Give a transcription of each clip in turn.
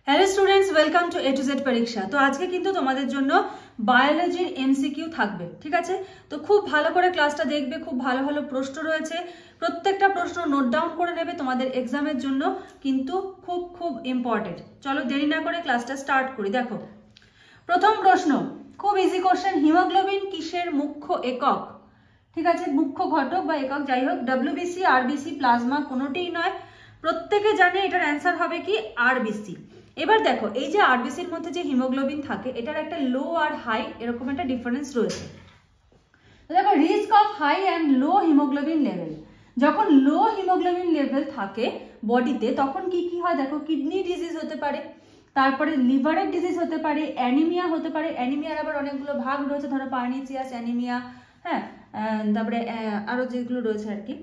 Hello students, welcome to A to Z পরীক্ষা। তো আজকে কিন্তু তোমাদের জন্য বায়োলজির এমসিকিউ থাকবে, ঠিক আছে? তো খুব ভালো করে ক্লাসটা দেখবে, খুব ভালো ভালো প্রশ্ন রয়েছে, প্রত্যেকটা প্রশ্ন নোট ডাউন করে নেবে, তোমাদের এক্সামের জন্য কিন্তু খুব খুব ইম্পর্টেন্ট। চলো দেরি না করে ক্লাসটা স্টার্ট করি। দেখো প্রথম প্রশ্ন, খুব ইজি কোশ্চেন। হিমোগ্লোবিন কিসের মুখ্য একক? ঠিক আছে, মুখ্য ঘটক বা একক যাই হোক, ডব্লিউবিসি, আরবিসি, প্লাজমা কোনোটিই নয়। প্রত্যেকে জানে এটার অ্যান্সার হবে কি আরবিসি। এবার দেখো এই যে আরবিসির মধ্যে যে হিমোগ্লোবিন থাকে এটার একটা লো আর হাই এরকম একটা ডিফারেন্স রয়েছে। দেখো risk of high and low haemoglobin level, যখন লো হিমোগ্লোবিন লেভেল থাকে বডিতে তখন কি কি হয় দেখো, কিডনি ডিজিজ হতে পারে, তারপরে লিভারের ডিজিজ হতে পারে, অ্যানিমিয়া হতে পারে। অ্যানিমিয়ার আবার অনেকগুলো ভাগ রয়েছে, ধরো পার্নিচিয়াস অ্যানিমিয়া, হ্যাঁ, তারপরে আরো যেগুলো রয়েছে আর কি।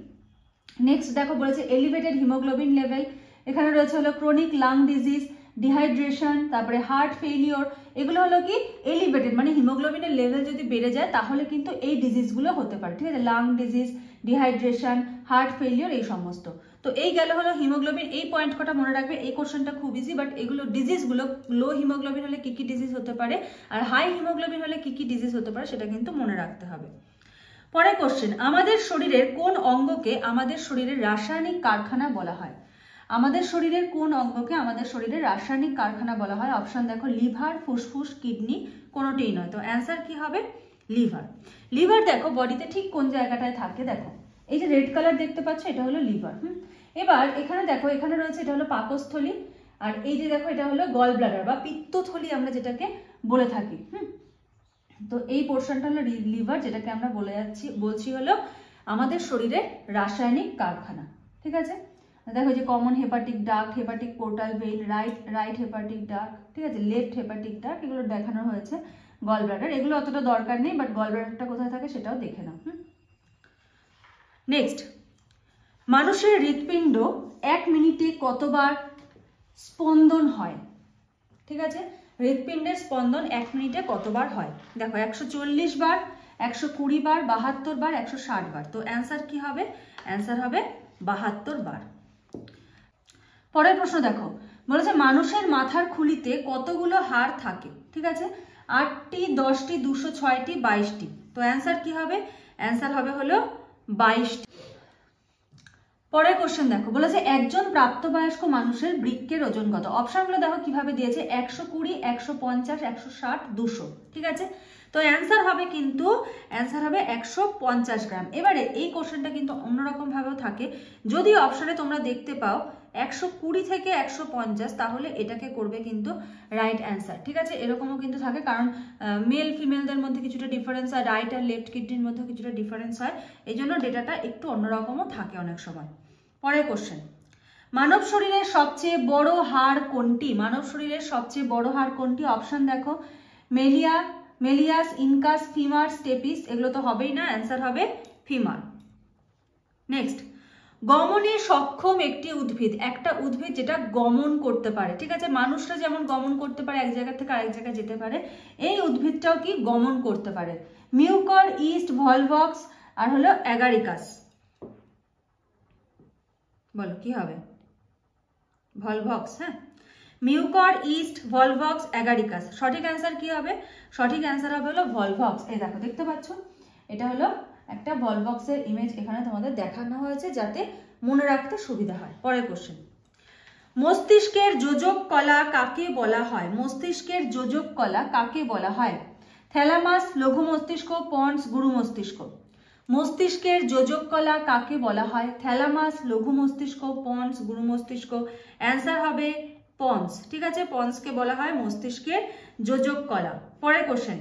নেক্সট দেখো বলেছে এলিভেটেড হিমোগ্লোবিন লেভেল, এখানে রয়েছে হলো ক্রনিক লাং ডিজিজ, ডিহাইড্রেশন, তারপরে হার্ট ফেলিওর। এগুলো হলো কি এলিভেটেড, মানে হিমোগ্লোবিনের লেভেল যদি বেড়ে যায় তাহলে কিন্তু এই ডিজিজগুলো হতে পারে, ঠিক আছে? Lung disease, dehydration, heart failure, এই সমস্ত। তো এই গেল হলো হিমোগ্লোবিন। এই পয়েন্ট কটা মনে রাখবে, এই কোশ্চেনটা খুব ইজি, বাট এগুলো ডিজিজগুলো লো হিমোগ্লোবিন হলে কি কি ডিজিজ হতে পারে আর হাই হিমোগ্লোবিন হলে কি কি ডিজিজ হতে পারে সেটা কিন্তু মনে রাখতে হবে। পরের কোশ্চেন, আমাদের শরীরের কোন অঙ্গকে আমাদের শরীরের রাসায়নিক কারখানা বলা হয়? আমাদের শরীরের কোন অঙ্গকে আমাদের শরীরের রাসায়নিক কারখানা বলা হয়? অপশন দেখো, লিভার, ফুসফুস, কিডনি, কোনোটিই নয়। তো অ্যান্সার কি হবে? লিভার। লিভার দেখো বডিতে ঠিক কোন জায়গাটায় থাকে, দেখো এই যে রেড কালার দেখতে পাচ্ছ এটা হলো লিভার। এবার এখানে দেখো, এখানে রয়েছে এটা হলো পাকস্থলী, আর এই যে দেখো এটা হলো গল ব্লাডার বা পিত্তথলি আমরা যেটাকে বলে থাকি। তো এই পোর্শনটা হলো লিভার, যেটাকে আমরা বলছি হলো আমাদের শরীরের রাসায়নিক কারখানা, ঠিক আছে? দেখো যে common hepatic duct, hepatic portal vein, right hepatic duct, ঠিক আছে, লেফট হেপাটিক ডাক্ট, এগুলো দেখানো হয়েছে। গল ব্লাডার এগুলো অতটা দরকার নেই, বাট গল ব্লাডারটা কোথায় থাকে সেটাও দেখে নাও। নেক্সট, মানুষের হৃৎপিণ্ড 1 মিনিটে কতবার স্পন্দন হয়? ঠিক আছে, হৃৎপিণ্ডের স্পন্দন 1 মিনিটে কতবার হয়? দেখো 140 বার, 120 বার, 72 বার, 160 বার। তো অ্যান্সার কি হবে? অ্যান্সার হবে 72 বার। পরের প্রশ্ন দেখো, বলেছে মানুষের মাথার খুলিতে কতগুলো হাড় থাকে? ঠিক আছে, 8টি, 10টি, 206টি, 22টি। তো অ্যান্সার কি হবে? অ্যান্সার হবে হলো 22টি। পরের কোশ্চেন দেখো, বলেছে একজন প্রাপ্তবয়স্ক মানুষের বৃক্কের ওজন কত? অপশনগুলো দেখো কিভাবে দিয়েছে, 120, 150, 160, 200, ঠিক আছে? তো অ্যান্সার হবে কিন্তু অ্যান্সার হবে 150 গ্রাম। এবারে এই কোশ্চেনটা কিন্তু অন্যরকম ভাবেও থাকে, যদি অপশনে তোমরা দেখতে পাও 120 থেকে 150, তাহলে এটাকে করবে কিন্তু রাইট অ্যান্সার, ঠিক আছে? এরকমও কিন্তু থাকে, কারণ মেল ফিমেলদের মধ্যে কিছুটা ডিফারেন্স হয়, রাইট আর লেফট কিডনির মধ্যে কিছুটা ডিফারেন্স হয়, এই জন্য ডেটাটা একটু অন্যরকমও থাকে অনেক সময়। পরের কোশ্চেন, মানব শরীরের সবচেয়ে বড় হাড় কোনটি? মানব শরীরের সবচেয়ে বড় হাড় কোনটি? অপশন দেখো, মেলিয়াস, ইনকাস, ফিমার, স্টেপিস। এগুলো তো হবেই না, অ্যান্সার হবে ফিমার। নেক্সট, গমনে সক্ষম একটি উদ্ভিদ, একটা উদ্ভিদ যেটা গমন করতে পারে, ঠিক আছে? মানুষরা যেমন গমন করতে পারে, এক জায়গা থেকে আরেক জায়গায় যেতে পারে, এই উদ্ভিদটাও কি গমন করতে পারে? মিউকর, ইস্ট, ভলভক্স আর হলো অ্যাগারিকাস। বলো কি হবে? ভলভক্স, হ্যাঁ, মিউকর, ইস্ট, ভলভক্স, অ্যাগারিকাস। সঠিক অ্যান্সার কি হবে? সঠিক অ্যান্সার হবে হলো ভলভক্স। এই দেখো দেখতে পাচ্ছ, এটা হলো একটা ভলভক্সের ইমেজ এখানে তোমাদের দেখানো হয়েছে যাতে মনে রাখতে সুবিধা হয়। পরের কোশ্চেন, মস্তিষ্কের যোজক কলা কাকে বলা হয়? মস্তিষ্কের যোজক কলা কাকে বলা হয়? থ্যালামাস, লঘু মস্তিষ্ক, পন্স, গুরু মস্তিষ্ক। মস্তিষ্কের যোজক কলা কাকে বলা হয়? থ্যালামাস, লঘু মস্তিষ্ক, পন্স, গুরু মস্তিষ্ক। অ্যান্সার হবে পন্স, ঠিক আছে? পন্সকে বলা হয় মস্তিষ্কের যোজক কলা। পরের কোশ্চেন,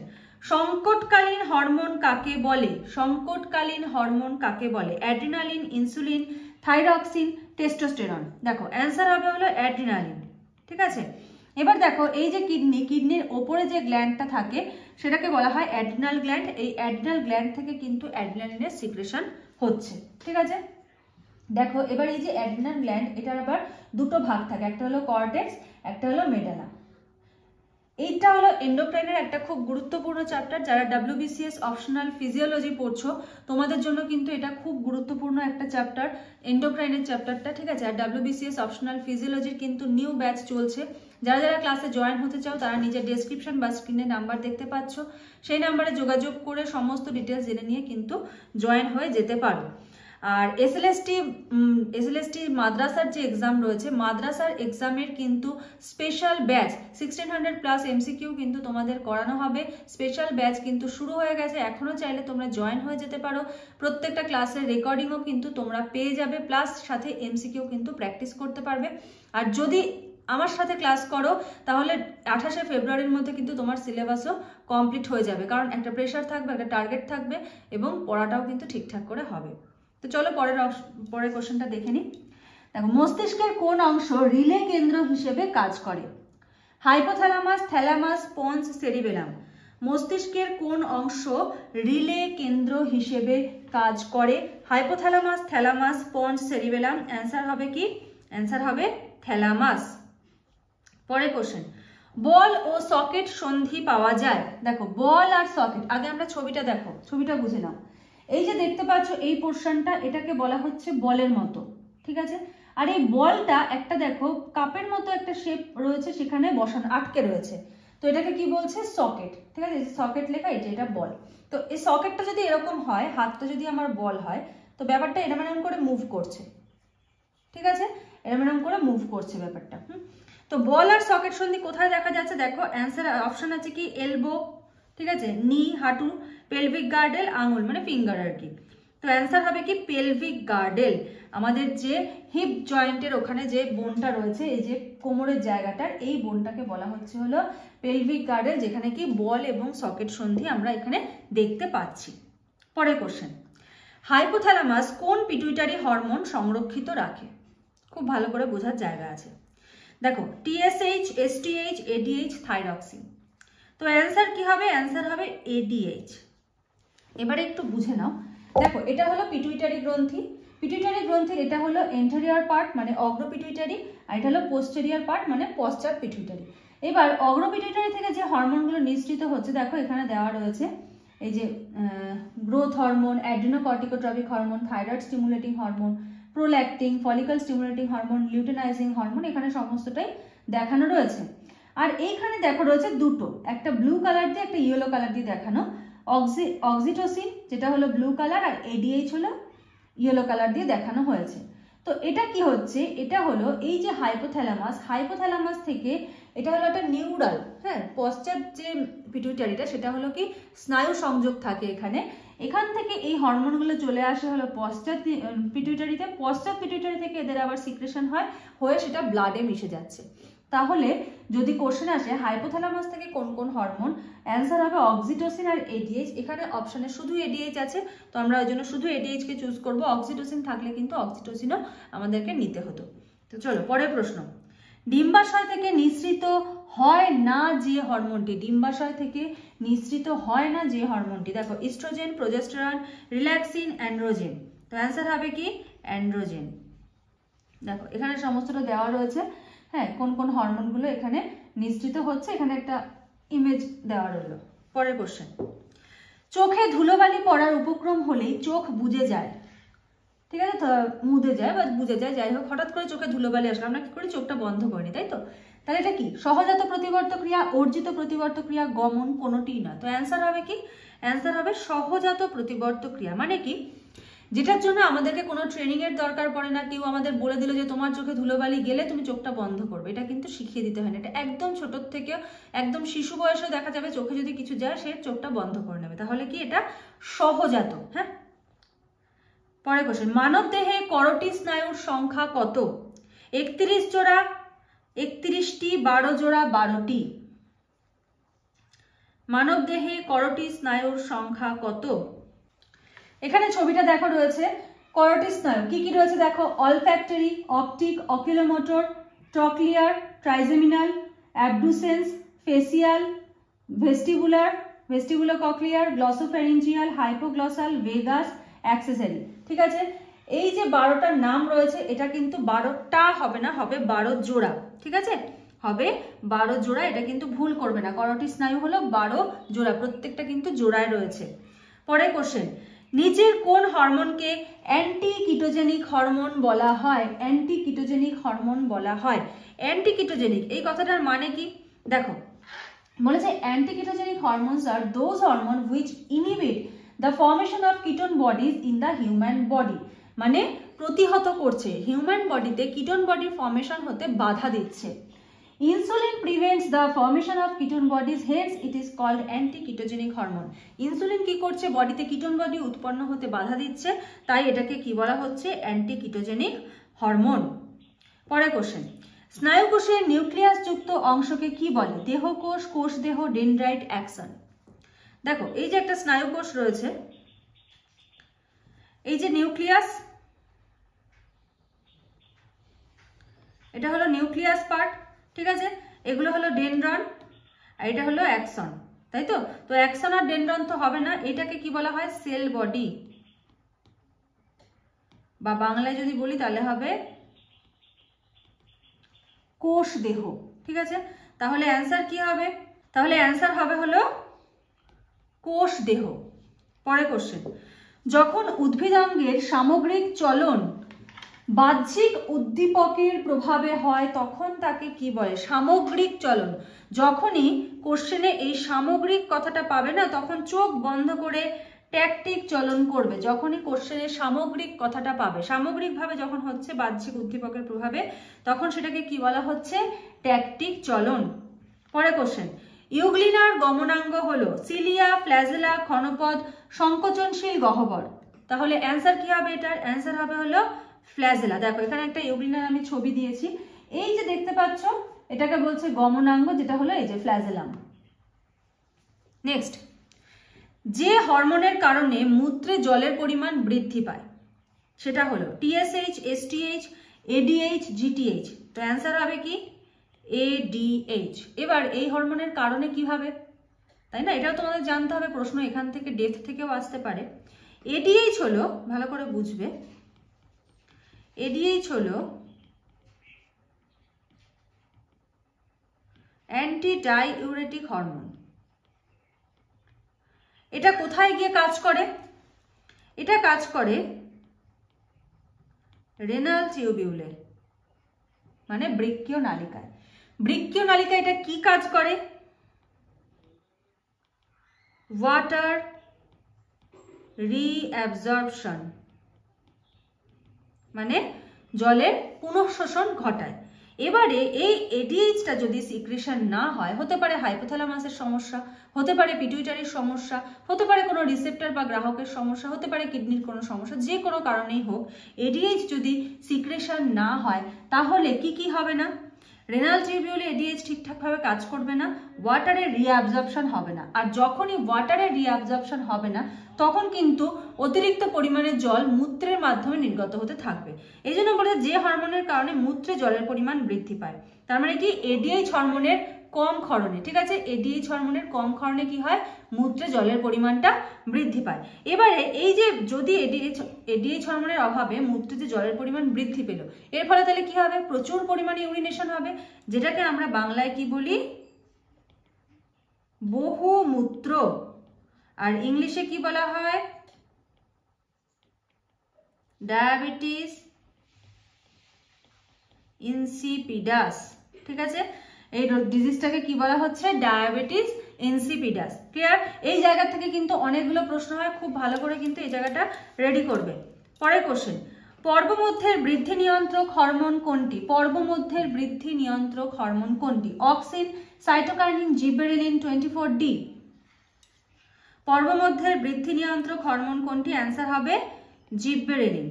সংকটকালীন হরমোন কাকে বলে? সংকটকালীন হরমোন কাকে বলে? Adrenaline, insulin, thyroxine, testosterone. দেখো অ্যান্সার হবে হলো অ্যাড্রিনালিন, ঠিক আছে? এবার দেখো এই যে কিডনির ওপরে যে গ্ল্যান্ডটা থাকে সেটাকে বলা হয় অ্যাড্রিনাল গ্ল্যান্ড। এই অ্যাড্রিনাল গ্ল্যান্ড থেকে কিন্তু অ্যাড্রিনালিনের সিক্রেশন হচ্ছে, ঠিক আছে? দেখো এবার এই যে অ্যাড্রিনাল গ্ল্যান্ড, এটার আবার দুটো ভাগ থাকে, একটা হলো কর্টেক্স, একটা হলো মেডালা। এইটা হলো এন্ডোক্রাইনের একটা খুব গুরুত্বপূর্ণ চ্যাপ্টার। যারা ডব্লিউবিসিএস অপশনাল ফিজিওলজি পড়ছো তোমাদের জন্য কিন্তু এটা খুব গুরুত্বপূর্ণ একটা চ্যাপ্টার, এন্ডোক্রাইনের চ্যাপ্টারটা, ঠিক আছে? আর ডব্লিউবিসিএস অপশনাল ফিজিওলজির কিন্তু নিউ ব্যাচ চলছে, যারা যারা ক্লাসে জয়েন হতে চাও তারা নিজের ডেসক্রিপশন বা স্ক্রিনে নাম্বার দেখতে পাচ্ছ, সেই নাম্বারে যোগাযোগ করে সমস্ত ডিটেলস জেনে নিয়ে কিন্তু জয়েন হয়ে যেতে পারো। আর এসএলএসটি মাদ্রাসার যে এক্সাম রয়েছে, মাদ্রাসার এক্সামের কিন্তু স্পেশাল ব্যাচ 1600+ MCQ কিন্তু তোমাদের করানো হবে। স্পেশাল ব্যাচ কিন্তু শুরু হয়ে গেছে, এখনো চাইলে তোমরা জয়েন হয়ে যেতে পারো। প্রত্যেকটা ক্লাসের রেকর্ডিংও কিন্তু তোমরা পেয়ে যাবে, প্লাস সাথে MCQ কিন্তু প্র্যাকটিস করতে পারবে। আর যদি আমার সাথে ক্লাস করো তাহলে 28শে ফেব্রুয়ারির মধ্যে কিন্তু তোমার সিলেবাসও কমপ্লিট হয়ে যাবে, কারণ একটা প্রেশার থাকবে, একটা টার্গেট থাকবে এবং পড়াটাও কিন্তু ঠিকঠাক করে হবে। তো চলো পরের কোশ্চেনটা দেখে নিই। দেখো, মস্তিষ্কের কোন অংশ রিলে কেন্দ্র হিসেবে কাজ করে? Hypothalamus, thalamus, ponds, cerebellum. মস্তিষ্কের কোন অংশ রিলে কেন্দ্র হিসেবে কাজ করে? Hypothalamus, thalamus, ponds, cerebellum. Answer হবে কি? অ্যান্সার হবে থ্যালামাস। পরের কোশ্চেন, বল ও সকেট সন্ধি পাওয়া যায়। দেখো, বল আর সকেট, আগে আমরা ছবিটা দেখো, ছবিটা বুঝে নাও। এই যে দেখতে পাচ্ছ এই পোর্শনটা, এটাকে বলা হচ্ছে বলের মতো, ঠিক আছে? আর এই বলটা একটা দেখো কাপের মতো একটা শেপ রয়েছে, সেখানে বসানো আটকে রয়েছে, তো এটাকে কি বলছে? সকেট, ঠিক আছে? সকেট লেখা, এটা বল। তো এই সকেটটা যদি এরকম হয়, হাতটা যদি আমার বল হয়, তো ব্যাপারটা এরকম করে মুভ করছে, ঠিক আছে? এরকম করে মুভ করছে ব্যাপারটা। তো বল আর সকেট সন্ধি কোথায় দেখা যাচ্ছে? দেখো, অ্যান্সার অপশন আছে কি? এলবো, ঠিক আছে, নি হাঁটু, পেলভিক গার্ডেল আঙুল মানে ফিঙ্গার আর কি। তো অ্যান্সার হবে কি? Pelvic girdle. আমাদের যে হিপ জয়েন্টের ওখানে যে বোনটা রয়েছে, এই যে কোমরের জায়গাটার, এই বোনটাকে বলা হচ্ছে হলো পেলভিক গার্ডেল, যেখানে কি বল এবং সকেট সন্ধি আমরা এখানে দেখতে পাচ্ছি। পরের কোশ্চেন, হাইপোথ্যালামাস কোন পিটুইটারি হরমোন সংরক্ষিত রাখে? খুব ভালো করে বোঝার জায়গা আছে। দেখো, TSH, STH, ADH, থাইরক্সিন। তো অ্যান্সার কি হবে? অ্যান্সার হবে ADH। এবারে একটু বুঝে নাও। দেখো, এটা হলো পিটুইটারি গ্রন্থি। পিটুইটারি গ্রন্থির এটা হলো এন্টেরিয়র পার্ট মানে অগ্র পিটুইটারি, আর এটা হলো পোস্টেরিয়র পার্ট মানে পশ্চাৎ পিটুইটারি। এবার অগ্র পিটুইটারি থেকে যে হরমোনগুলো নিঃসৃত হচ্ছে, দেখো এখানে দেওয়া রয়েছে, এই যে growth hormone, adrenocorticotropic hormone, thyroid stimulating hormone, prolactin, follicle stimulating hormone, luteinising hormone, এখানে সমস্তটাই দেখানো রয়েছে। আর এইখানে দেখো রয়েছে দুটো, একটা ব্লু কালার দিয়ে, একটা ইয়েলো কালার দিয়ে দেখানো। অক্সিটোসিন যেটা হলো ব্লু কালার, আর ADH হলো ইয়েলো কালার দিয়ে দেখানো হয়েছে। তো এটা কি হচ্ছে? এটা হলো এই যে হাইপোথ্যালামাস, হাইপোথ্যালামাস থেকে এটা হলো একটা নিউরাল, হ্যাঁ, পশ্চাৎ যে পিটুইটারিটা সেটা হলো কি স্নায়ু সংযোগ থাকে এখানে, এখান থেকে এই হরমোনগুলো চলে আসে হলো পশ্চাৎ পিটুইটারিতে, পশ্চাৎ পিটুইটারি থেকে এদের আবার সিক্রেশন হয়ে সেটা ব্লাডে মিশে যাচ্ছে। তাহলে যদি কোশ্চেন আসে হাইপোথ্যালামাস থেকে কোন কোন হরমোন, অ্যান্সার হবে অক্সিটোসিন আর ADH। এখানে অপশনে শুধু ADH আছে, তো আমরা ওই জন্য শুধু ADH কে চুজ করবো। অক্সিটোসিন থাকলে কিন্তু অক্সিটোসিনও আমাদেরকে নিতে হতো। তো চলো পরের প্রশ্ন, ডিম্বাশয় থেকে নিঃসৃত হয় না যে হরমোনটি, ডিম্বাশয় থেকে নিঃসৃত হয় না যে হরমোনটি, দেখো ইস্ট্রোজেন, প্রোজেস্টেরন, রিল্যাক্সিন, অ্যান্ড্রোজেন। তো অ্যান্সার হবে কি? অ্যান্ড্রোজেন। দেখো এখানে সমস্তটা দেওয়া রয়েছে, হ্যাঁ, কোন কোন হরমোনগুলো এখানে নিঃসৃত হচ্ছে, এখানে একটা ইমেজ দেওয়া রইল। পরের কোশ্চেন, চোখে ধুলোবালি পড়ার উপক্রম হলেই চোখ বুজে যায়, ঠিক আছে? তো মুদে যায় বা বুজে যায়, যাই হোক, হঠাৎ করে চোখে ধুলোবালি আসলে আমরা কি করি? চোখটা বন্ধ করি, তাই তো? তাহলে এটা কি? সহজাত প্রতিবর্ত ক্রিয়া, অর্জিত প্রতিবর্ত ক্রিয়া, গমন, কোনোটিই না। তো অ্যান্সার হবে কি? অ্যান্সার হবে সহজাত প্রতিবর্ত ক্রিয়া। মানে কি? যেটার জন্য আমাদেরকে কোনো ট্রেনিং এর দরকার পড়ে না, কেউ আমাদের বলে দিল যে তোমার চোখে ধুলোবালি গেলে তুমি চোখটা বন্ধ করবে, এটা কিন্তু শিখিয়ে দিতে হয় না। এটা একদম ছোট থেকে একদম শিশু বয়সেও দেখা যাবে চোখে যদি কিছু যায় সে চোখটা বন্ধ করে নেবে, তাহলে কি এটা সহজাত। হ্যাঁ, পরের কোশ্চেন, মানব দেহে করোটি স্নায়ুর সংখ্যা কত? 31 জোড়া, 31টি, 12 জোড়া, 12টি। মানব দেহে করোটি স্নায়ুর সংখ্যা কত? এখানে ছবিটা দেখো রয়েছে করোটি স্নায়ু, কি কি রয়েছে দেখো, olfactory, optic, oculomotor, trochlear, trigeminal, abducens, facial, vestibulocochlear, glossopharyngeal, hypoglossal, vagus, accessory. ঠিক আছে, এই যে 12টার নাম রয়েছে এটা কিন্তু 12টা হবে না, হবে 12 জোড়া। ঠিক আছে, হবে 12 জোড়া, এটা কিন্তু ভুল করবে না। করোটি স্নায়ু হলো 12 জোড়া, প্রত্যেকটা কিন্তু জোড়ায় রয়েছে। পরের কোশ্চেন, নিচের কোন হরমোনকে অ্যান্টি কিটোজেনিক হরমোন বলা হয়? অ্যান্টি কিটোজেনিক হরমোন বলা হয়। অ্যান্টি কিটোজেনিক এই কথাটার মানে কি? দেখো বলেছে অ্যান্টি কিটোজেনিক হরমোনস আর those hormone which inhibit the formation of ketone bodies in the human body, মানে প্রতিহত করছে, হিউম্যান বডিতে কিটোন বডির ফর্মেশন হতে বাধা দিচ্ছে। Insulin prevents the formation of ketone bodies, hence it is called anti ketogenic hormone. Insulin কি করছে? বডিতে কিটোন বডি উৎপন্ন হতে বাধা দিচ্ছে, তাই এটাকে কি বলা হচ্ছে? Anti ketogenic hormone. পরের কোশ্চেন, স্নায়ুকোষের নিউক্লিয়াস যুক্ত অংশকে কি বলে? দেহকোষ, কোষদেহ, ডেনড্রাইট, অ্যাক্সন। দেখো এই যে একটা স্নায়ুকোষ রয়েছে, এই যে নিউক্লিয়াস, এটা হলো নিউক্লিয়াস পার্ট, ঠিক আছে, এগুলো হলো ডেনড্রন আর এটা হলো অ্যাক্সন, তাই তো? তো অ্যাক্সন আর ডেনড্রন তো হবে না, এটাকে কি বলা হয়? সেল বডি, বা বাংলায় যদি বলি তাহলে হবে কোষ দেহ, ঠিক আছে? তাহলে অ্যান্সার কি হবে? তাহলে অ্যান্সার হবে হলো কোষ দেহ। পরে কোশ্চেন, যখন উদ্ভিদাঙ্গের সামগ্রিক চলন বাহ্যিক উদ্দীপকের প্রভাবে হয় তখন তাকে কি বলে? সামগ্রিক চলন। যখনই কোশ্চেনে এই সামগ্রিক কথাটা পাবে না, তখন চোখ বন্ধ করে ট্যাকটিক চলন করবে। যখনই কোশ্চেনে সামগ্রিক কথাটা পাবে, সামগ্রিকভাবে যখন হচ্ছে বাহ্যিক উদ্দীপকের প্রভাবে, তখন সেটাকে কি বলা হচ্ছে? ট্যাকটিক চলন। পরে কোশ্চেন, ইউগ্লিনার গমনাঙ্গ হলো সিলিয়া, ফ্ল্যাজেলা, ক্ষণপদ, সংকোচনশীল গহ্বর। তাহলে অ্যান্সার কি হবে? এটার অ্যান্সার হবে হলো ফ্ল্যাজেলা। দেখো এখানে একটা ইউগ্লিনার আমি ছবি দিয়েছি, এই যে দেখতে পাচ্ছ এটাকে বলছে গমনাঙ্গ, যেটা হলো এই যে ফ্ল্যাজেলাম। নেক্সট, যে হরমোনের কারণে মূত্রে জলের পরিমাণ বৃদ্ধি পায় সেটা হলো টিএসএইচ, এসটিএইচ, এডিএইচ, জিটিএইচ। তো অ্যান্সার হবে কি? এডিএইচ। এবার এই হরমোনের কারণে কি হবে, তাই না? এটাও তোমাদের জানতে হবে, প্রশ্ন এখান থেকে ডেপথ থেকেও আসতে পারে। এডিএইচ হলো, ভালো করে বুঝবে, এডিএইচ হলো অ্যান্টি ডাইউরেটিক হরমোন। এটা কোথায় গিয়ে কাজ করে? এটা কাজ করে রেনাল টিউবিউলে, মানে বৃক্কীয় নালিকায়। বৃক্কীয় নালিকায় এটা কি কাজ করে? ওয়াটার রিঅ্যাবজর্পশন, মানে জলের পুনঃশোষণ ঘটায়। এবারে এই এডিএইচটা যদি সিক্রেশন না হয়, হতে পারে হাইপোথ্যালামাসের সমস্যা, হতে পারে পিটুইটারির সমস্যা, হতে পারে কোনো রিসেপ্টর বা গ্রাহকের সমস্যা, হতে পারে কিডনির কোনো সমস্যা, যে কোনো কারণেই হোক এডিএইচ যদি সিক্রেশন না হয় তাহলে কি কি হবে না? রেনাল টিউবিউলে এডিএইচ ঠিকঠাকভাবে কাজ করবে না, ওয়াটারের রিঅ্যাবজর্পশন হবে না। আর যখনই ওয়াটারের রিঅ্যাবজর্পশন হবে না, তখন কিন্তু অতিরিক্ত পরিমাণে জল মূত্রের মাধ্যমে নির্গত হতে থাকবে। এই জন্য বলে যে হরমোনের কারণে মূত্রে জলের পরিমাণ বৃদ্ধি পায়, তার মানে কি? এডিএইচ হরমোনের কম ক্ষরণে, ঠিক আছে, এডিএইচ হরমোনের কম ক্ষরণে কি হয়? মূত্রে জলের পরিমাণটা বৃদ্ধি পায়। এবারে এই যে যদি এডিএইচ হরমোনের অভাবে মূত্রে যে জলের পরিমাণ বৃদ্ধি পেল, এর ফলে তাহলে কি হবে? প্রচুর পরিমাণে ইউরিনেশন হবে, যেটাকে আমরা বাংলায় কি বলি? বহুমূত্র। আর ইংলিশে কি বলা হয়? ডায়াবেটিস ইনসিপিডাস, ঠিক আছে? এই ডিজিজটাকে কি বলা হচ্ছে? Diabetes insipidus. ক্লিয়ার? এই জায়গা থেকে কিন্তু অনেকগুলো প্রশ্ন হয়, খুব ভালো করে কিন্তু এই জায়গাটা রেডি করবে। পরের কোশ্চেন, পর্বমধ্যের বৃদ্ধি নিয়ন্ত্রক হরমোন কোনটি? পর্বমধ্যের বৃদ্ধি নিয়ন্ত্রক হরমোন কোনটি? Auxin, cytokinin, gibberellin, 24D। পর্বমধ্যের বৃদ্ধি নিয়ন্ত্রক হরমোন কোনটি? অ্যান্সার হবে জিবেরেলিন।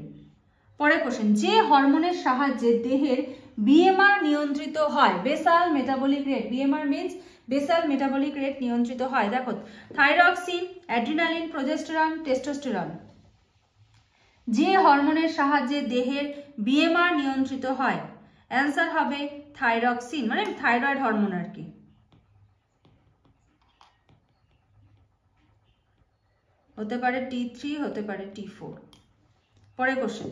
পরের কোশ্চেন, যে হরমোনের সাহায্যে দেহের বিএমআর নিয়ন্ত্রিত হয়? Basal metabolic rate. BMR means basal metabolic rate নিয়ন্ত্রিত হয়। দেখো থাইরক্সিন, অ্যাড্রিনালিন, প্রোজেস্টেরন, টেস্টোস্টেরন। যে হরমোনের সাহায্যে দেহের বিএমআর নিয়ন্ত্রিত হয়, অ্যান্সার হবে থাইরক্সিন, মানে থাইরয়েড হরমোন আর কি। হতে পারে T3, হতে পারে T4। পরের কোশ্চেন,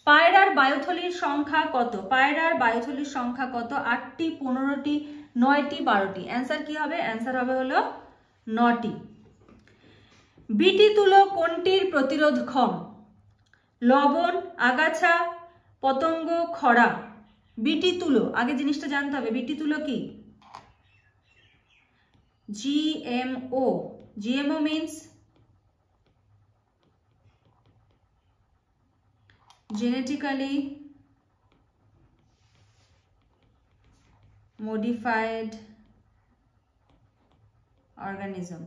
পায়রার বায়ুথলির সংখ্যা কত? পায়রার বায়ুথলির সংখ্যা কত? 8টি, 15টি, 9টি, 12টি। অ্যান্সার কি হবে? অ্যান্সার হবে হলো 9টি। বিটি তুলো কোনটির প্রতিরোধক্ষম? লবণ, আগাছা, পতঙ্গ, খরা। বিটি তুলো, আগে জিনিসটা জানতে হবে, বিটি তুলো কি? GMO. GMO means genetically modified organism,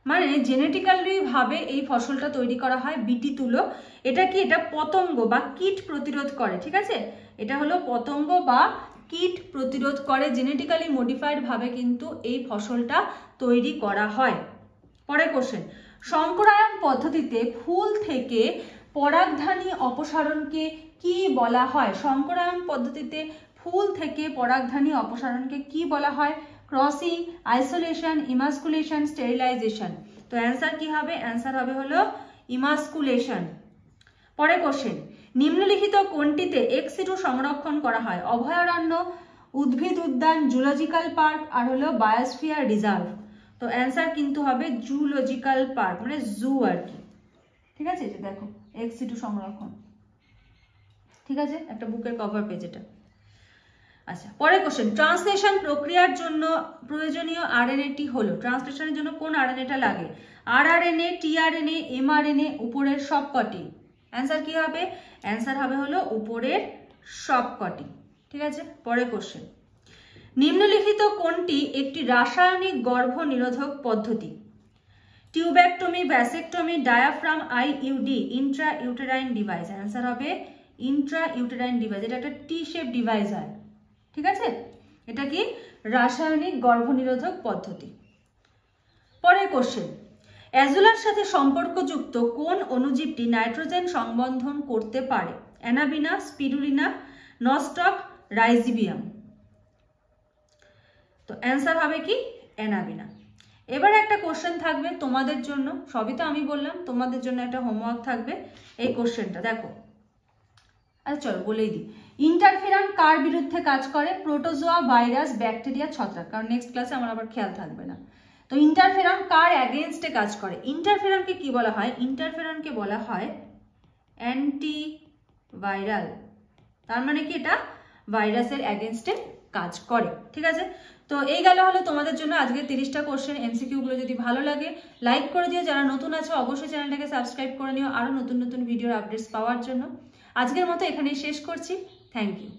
মানে জেনেটিক্যালি ভাবে এই ফসলটা তৈরি করা হয় বিটি তুলো। এটা কি? এটা পতঙ্গ বা কীট প্রতিরোধ করে, ঠিক আছে? এটা হলো পতঙ্গ বা কীট প্রতিরোধ করে, জেনেটিক্যালি মডিফাইড ভাবে কিন্তু এই ফসলটা তৈরি করা হয়। পরের কোশ্চেন, সংকরায়ন পদ্ধতিতে ফুল থেকে পরাগধানী অপসারণকে কি বলা হয়? সংকরায়ন পদ্ধতিতে ফুল থেকে পরাগধানী অপসারণকে কি বলা হয়? Crossing, isolation, emasculation, sterilisation. তো অ্যান্সার কি হবে? অ্যান্সার হবে হলো ইমাস্কুলেশন। পরে কোশ্চেন, নিম্নলিখিত কোনটিতে এক্স-সিটু সংরক্ষণ করা হয়? অভয়ারণ্য, উদ্ভিদ উদ্যান, জুলজিক্যাল পার্ক আর হলো বায়োস্ফিয়ার রিজার্ভ। তো অ্যান্সার কিন্তু হবে জুলজিক্যাল পার্ক, মানে জু আর কি, ঠিক আছে? এটা দেখো এক্স-সিটু সংরক্ষণ, ঠিক আছে? একটা বুকের কভার পেজ এটা। আচ্ছা, পরের কোশ্চেন, ট্রান্সলেশন প্রক্রিয়ার জন্য প্রয়োজনীয় আরএনএটি হলো? ট্রান্সলেশনের জন্য কোন আরএনএটা লাগে? আরআরএনএ, টিআরএনএ, এমআরএনএ, উপরের সবকটি। অ্যান্সার কি হবে? অ্যান্সার হবে হলো উপরের সবকটি, ঠিক আছে? পরের কোশ্চেন, নিম্নলিখিত কোনটি একটি রাসায়নিক গর্ভ নিরোধক পদ্ধতি? Tubectomy, vasectomy, diaphragm, IUD, intrauterine device. Answer হবে ইন্ট্রা ইউটেরাইন ডিভাইস। এটা একটা টি শেপ ডিভাইস হয়, ঠিক আছে? এটা কি? রাসায়নিক গর্ভনিরোধক পদ্ধতি। পরের কোশ্চেন, অ্যাজোলার সাথে সম্পর্কযুক্ত কোন অণুজীবটি নাইট্রোজেন সংবন্ধন করতে পারে? Anabaena, spirulina, নস্টক, রাইজিবিয়াম। তো অ্যান্সার হবে কি? অ্যানাবিনা। এবার একটা কোশ্চেন থাকবে তোমাদের জন্য, সবই তো আমি বললাম, তোমাদের জন্য একটা হোমওয়ার্ক থাকবে। এই কোশ্চেনটা দেখো, আচ্ছা চলো বলেই দিই। ইন্টারফেরন কার বিরুদ্ধে কাজ করে? প্রোটোজোয়া, ভাইরাস, ব্যাকটেরিয়া, ছত্রাক। কারণ নেক্সট ক্লাসে আমার আবার খেয়াল থাকবে না। তো ইন্টারফেরন কার অ্যাগেনস্টে কাজ করে? ইন্টারফেরনকে কি বলা হয়? ইন্টারফেরনকে বলা হয় অ্যান্টিভাইরাল। তার মানে কি? এটা ভাইরাসের অ্যাগেনস্টে কাজ করে, ঠিক আছে? তো এই গেল হলো তোমাদের জন্য আজকে 30টা কোশ্চেন। এমসিকিউগুলো যদি ভালো লাগে লাইক করে দিও, যারা নতুন আছে অবশ্যই চ্যানেলটাকে সাবস্ক্রাইব করে নিও আরো নতুন নতুন ভিডিওর আপডেটস পাওয়ার জন্য। আজকের মতো এখানেই শেষ করছি। Thank you.